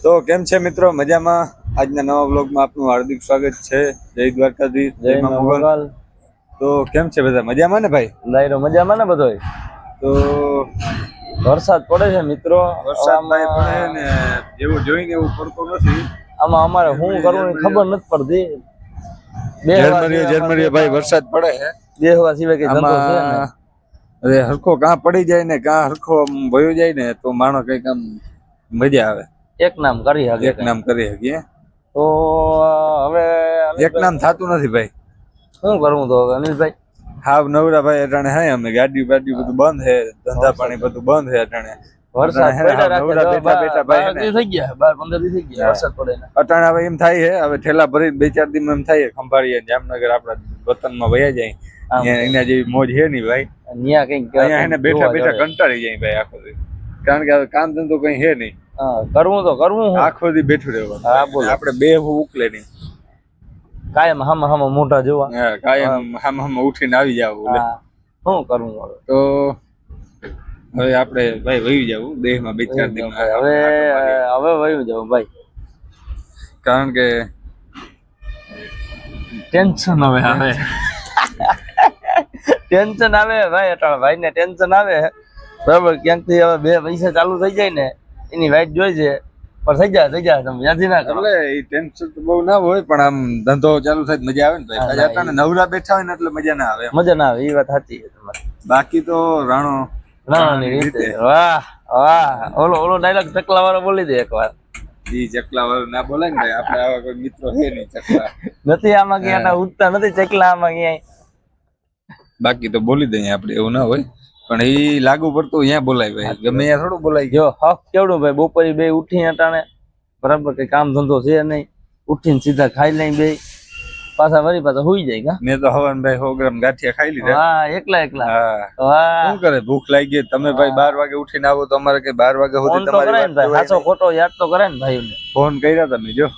તો કેમ છે મિત્રો, મજામાં? આજના નવા બ્લોગમાં આપનું હાર્દિક સ્વાગત છે. જય દ્વારકાધીશ, જય માં મોગલ. તો કેમ છે બધા, મજામાં ને ભાઈ? લાયરો મજામાં ને બધોય. તો વરસાદ પડે છે મિત્રો. વરસાદ ભાઈ પડે ને જેવું જોઈને એવું પડતો નથી. આમાં અમારે શું કરવું ખબર નથી પડતી. જર્મની ભાઈ વરસાદ પડે છે. દેહવા સિવાય કઈ ધંધો છે ને. અરે હરખો કાં પડી જાય ને કાં હરખો ભયો જાય ને તો માણસ કઈક આમ મજા આવે. એક નામ કરી શકે, એક નામ કરી શકીએ. તો હવે એક નામ થતું નથી ભાઈ. શું કરવું તો અનિલભાઈ? હાવ નવરા ભાઈ અટાણે હે. અમે ગાડી બધું બંધ છે, ધંધા પાણી બધું બંધ છે અટાણે. વરસાદ થઈ ગયા 12-15 દી થઈ ગયા વરસાદ પડે ને. અટાણે હવે એમ થાય છે, હવે ઠેલા ભરી 2-4 દી એમ થાય ખંભાળીએ જામનગર આપડા વતનમાં વયા જાય. એના જેવી મોજ છે નહીં ભાઈ. અહીંયા એને બેઠા કંટાળી જાય ભાઈ આખો દી. કારણ કે હવે કામ ધંધો કઈ છે નહીં. કરવું તો કરવું, આખો દી બેઠું રહેવાનું. આપણે બે ઉકલે નહીં. કાયમ હામ મોઢા જોવા. કાયમ હામ ઉઠીને આવી જાવ. શું કરવું તો હવે આપણે ભાઈ વહી જવું દેહમાં 2-4 દિન. હવે વહી જવું ભાઈ, કારણ કે ટેન્શન આવે ભાઈ. અટાણે ભાઈ ને ટેન્શન આવે બરાબર. ક્યાંક થી હવે 2 પૈસા ચાલુ થઈ જાય ને એની વાઈટ જોઈ છે. પણ થઈ જાય તમે યાદી ના કરો. એટલે એ ટેન્શન તો બહુ ના હોય, પણ આમ ધંધો ચાલુ થાય મજા આવે ને ભાઈ. અટાણે નવરા બેઠા હોય ને એટલે મજા ના આવે. એ વાત સાચી છે તમારી. બાકી તો રાણાની રીતે વાહ. ઓલો ડાયલોગ ચકલા વાળો બોલી દે એકવાર. ઈ ચકલા વાળો ના બોલાય ને ભાઈ. આપણે આવા કોઈ મિત્રો છે નહીં ચકલા. નથી આમાં ક્યાં ઉઠતા નથી ચકલા આમાં ક્યાંય. બાકી તો બોલી દઈએ આપણે, એવું ના હોય. પણ એ લાગુ પડતું અહીંયા બોલાય ભાઈ. ગમે ત્યાં થોડું બોલાય. જો હક કેવડું ભાઈ. બપોરે 2 ઉઠી અટાણે બરાબર, કઈ કામ ધંધો છે નહીં. ઉઠીને સીધા ખાઈ લઈ 2 પાછા હુઈ જાય. મેં તો હવાન ભાઈ 100 ગ્રામ ગાંઠિયા ખાઈ લીધા. એકલા. શું કરે, ભૂખ લાગી ગઈ. તમે ભાઈ 12 વાગે ઉઠીને આવો તો અમારે કઈ 12 વાગે સુધી તમારી સાચો ખોટો યાદ તો કરે ને ભાઈ. ફોન કર્યા તમે જો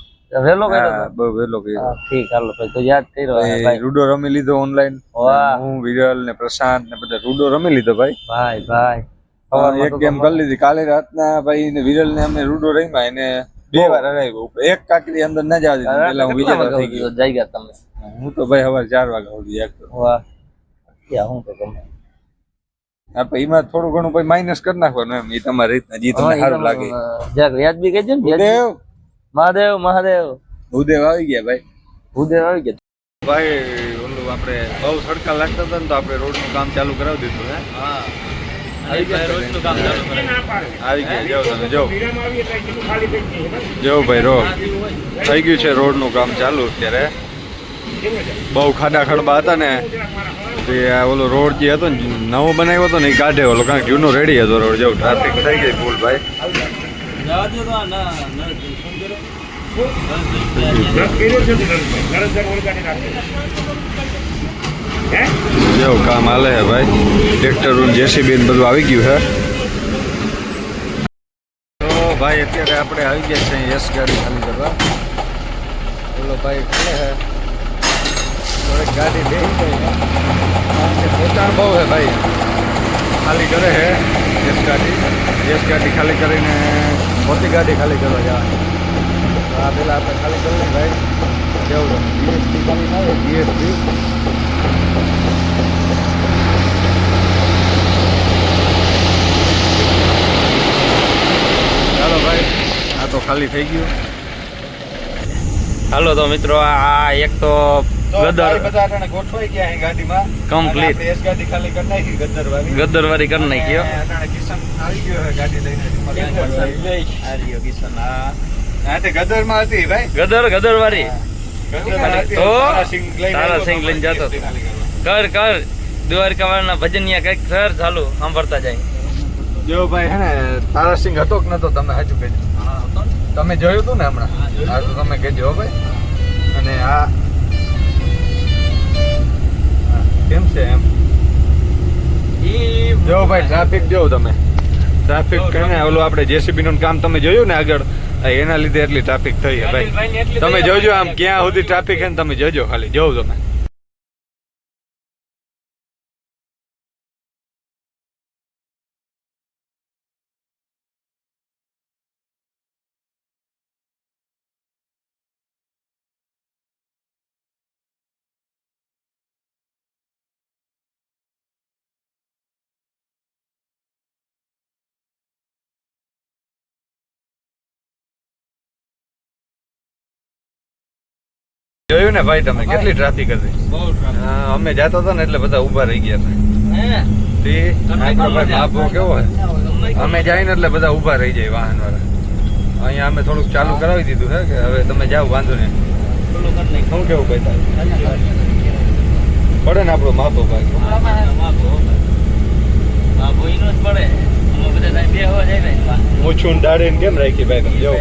વેલો કર્યો. બહુ વેલો કર્યો. ઠીક, હાલો ભાઈ તો યાદ કર્યો. રૂડો રમી લીધો ઓનલાઈન. હું વિરલ ને પ્રશાંત ને બધા રૂડો રમી લીધો ભાઈ. એક ગેમ કરી લીધી કાલે રાતના ભાઈ. ને વિરલ ને અમે રૂડો રમ્યા. એને 2 વાર હરાવ્યો. એક કાકડી અંદર ના જવા દીધી. પેલા હું વિજય થઈ ગયો. જઈ ગયા તમે. હું તો ભાઈ સવારે 4 વાગ્યા સુધી જાગતો. હું તો તમે આપણે એમાં થોડું ઘણું ભાઈ માઇનસ કરી નાખવાનું એમ. એ તમારી રીતના જે તમને સારું લાગે. વ્યાજબી કહેજો ને. મહાદેવ ભૂદેવ આવી ગયા ભાઈ. ભાઈ ઓલું આપણે બહુ સડકા લાગતા હતા ને તો આપણે રોડ નું કામ ચાલુ કરાવી દીધું હે. આવી ગયા. જાઓ તમે જો ભાઈ રોડ થઈ ગયું છે. રોડ નું કામ ચાલુ અત્યારે. બહુ ખાડા ખડબા હતા ને ઓલો રોડ જે હતો ને નવો બનાવ્યો હતો ને એ કાઢે. ઓલો કારણ કે જૂનો રેડી હતો રોડ. જેવું ટ્રાફિક થઈ ગઈ ફૂલ ભાઈ. જેવું કામ હાલે હે ભાઈ. ટ્રેક્ટર જેસીબી બધું આવી ગયું છે. તો ભાઈ અત્યારે આપણે આવી ગયા છે યસ ગાડી ખાલી કરવા. ઓલો ભાઈ ખલે હે ગાડી બેસી ગઈ. પોતાણ બહુ હે ભાઈ. ખાલી કરે હે યસ ગાડી ખાલી કરીને મોટી ગાડી ખાલી કરવા જવાની. આ પેલા આપણે ખાલી કરીએ ભાઈ. કેવું જીએસટી ખાલી ના આવે. જીએસટી ચાલો ભાઈ. આ તો ખાલી થઈ ગયું. હાલો તો મિત્રો, આ એક તો ગદર બધા ગોઠવાઈ ગયા અહીં ગાડીમાં કમ્પ્લીટ. એસ ગાડી ખાલી કરી નાખી ગદરવારી કરી નાખી. કિશન આવી ગયો છે ગાડી લઈને. આ રહ્યો કિશન. હા તે ગદરમાં હતી ભાઈ. ગદરવારી તો તારા સિંગ લઈને જતો. કર દ્વારકા વાળા ભજનિયા કઈક સર ચાલુ સાંભળતા જાય. જો ભાઈ હે ને તારાસિંહ હતો કે નતો તમે સાચું કહેજો. તમે જોયું હતું ને હમણાં? હા તો તમે કહેજો ભાઈ. અને આ કેમ છે એમ જો ભાઈ. ટ્રાફિક જોવો તમે. ટ્રાફિક કરીને ઓલું આપણે જેસીબી નું કામ તમે જોયું ને આગળ, એના લીધે એટલી ટ્રાફિક થઈ છે ભાઈ. તમે જોજો આમ ક્યાં સુધી ટ્રાફિક છે ને તમે જોજો. ખાલી જોવ તમે. જોયું ને ભાઈ તમે કેટલી ટ્રાફિક હતી. બહુ ટ્રાફિક. હા, અમે જતો હતો ને એટલે બધા ઊભા રહી ગયા હતા. હે તે આપણો ભાઈ માપો કેવો હોય, અમે જાય ને એટલે બધા ઊભા રહી જાય વાહન વાળા. અહીંયા અમે થોડુંક ચાલુ કરાવી દીધું છે કે હવે તમે જાઓ વાંધો નહીં. શું કેવું ભાઈ તારે? પડે ને આપણો માપો ભાઈ. મૂછું દાડીને કેમ રાખી ભાઈ તમે જો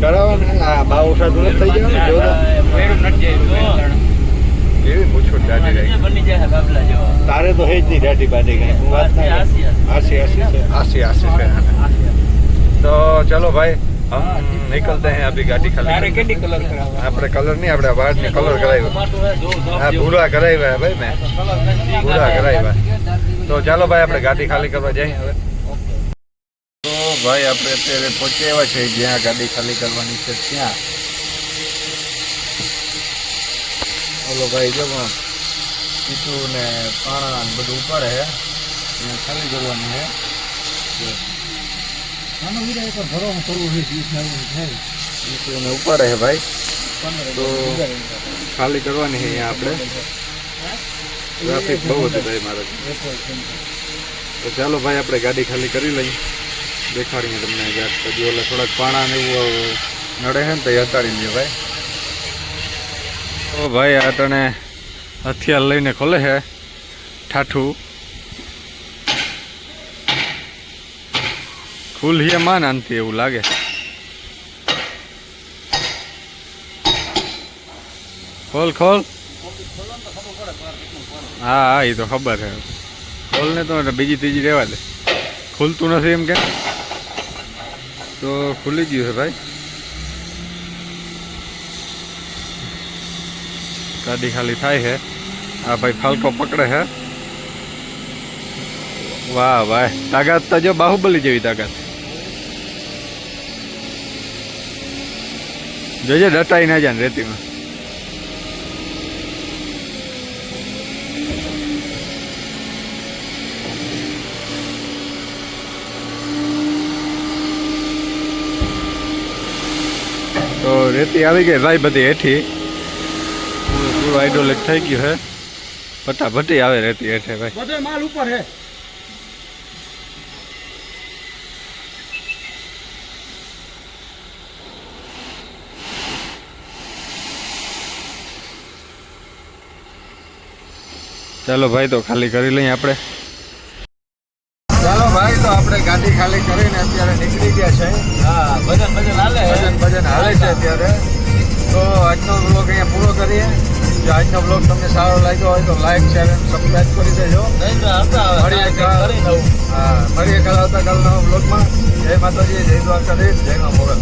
કરાવવાનું હા બા ઓછા દૂર થઈ ગયા જો એવી મૂછું દાડી રાખી તારે તો હે જ નહીં દાઢી બાડી કઈ હું વાત ના આસી છે तो चलो भाई हम निकलते हैं अभी गाड़ी खाली આપણે કલર નહીં આપણે વાળ ને કલર કરાવ્યો હા ભૂરા કરાવ્યા હે ભાઈ મેં ભૂરા કરાવ્યા તો ચાલો ભાઈ આપણે ગાડી ખાલી કરવા જઈએ હવે તો ભાઈ આપણે અત્યારે પહોંચ્યા છે જ્યાં ગાડી ખાલી કરવાની છે ત્યાં ઓલો ભાઈ જો ઈટું ને પાણા ને બધું ઉપાડે છે ત્યાં ખાલી કરવાની છે ઉપાડે છે ભાઈ તો ખાલી કરવાની છે અહીંયા આપણે ટ્રાફિક બહુ હતી ભાઈ મારે તો ચાલો ભાઈ આપણે ગાડી ખાલી કરી લઈએ દેખાડીએ તમને પછી ઓલા થોડાક પાણા ને એવું નડે છે ને તો એ હટાડી દઈએ ભાઈ તો ભાઈ આ તને હથિયાર લઈને ખોલે છે ઠાઠું ખુલ્લી માન આનતી એવું લાગે ખોલ ખોલ હા હા એ તો ખબર છે ખોલ ને તો બીજી ત્રીજી રહેવા દે ખુલતું નથી એમ કે તો ખુલી ગયું છે ભાઈ ગાડી ખાલી થાય છે આ ભાઈ ફાલકો પકડે છે વાહ વાહ તાકાત તો જો બાહુબલી જેવી તાકાત જોજે દટાઈ ના જાય રેતીમાં તો રેતી આવી ગઈ ભાઈ બધી હેઠી પૂરું હાઇડ્રોલિક થઈ ગયું છે ફટાફટી આવે રેતી હેઠે ભાઈ બધો માલ ઉપર હે ચાલો ભાઈ તો ખાલી કરી લઈએ આપણે ચાલો ભાઈ તો આપણે ગાડી ખાલી કરીને અત્યારે નીકળી ગયા છે હા ભજન હાલે ભજન હાલે છે અત્યારે તો આજનો બ્લોગ અહીંયા પૂરો કરીએ જો આજનો બ્લોગ તમને સારો લાગ્યો હોય તો લાઈક શેર અને સબસ્ક્રાઈબ કરી દેજો મળીએ કાલ આવતા કાલના બ્લોગમાં જય માતાજી જય દ્વારકાધીશ જય મા મોગલ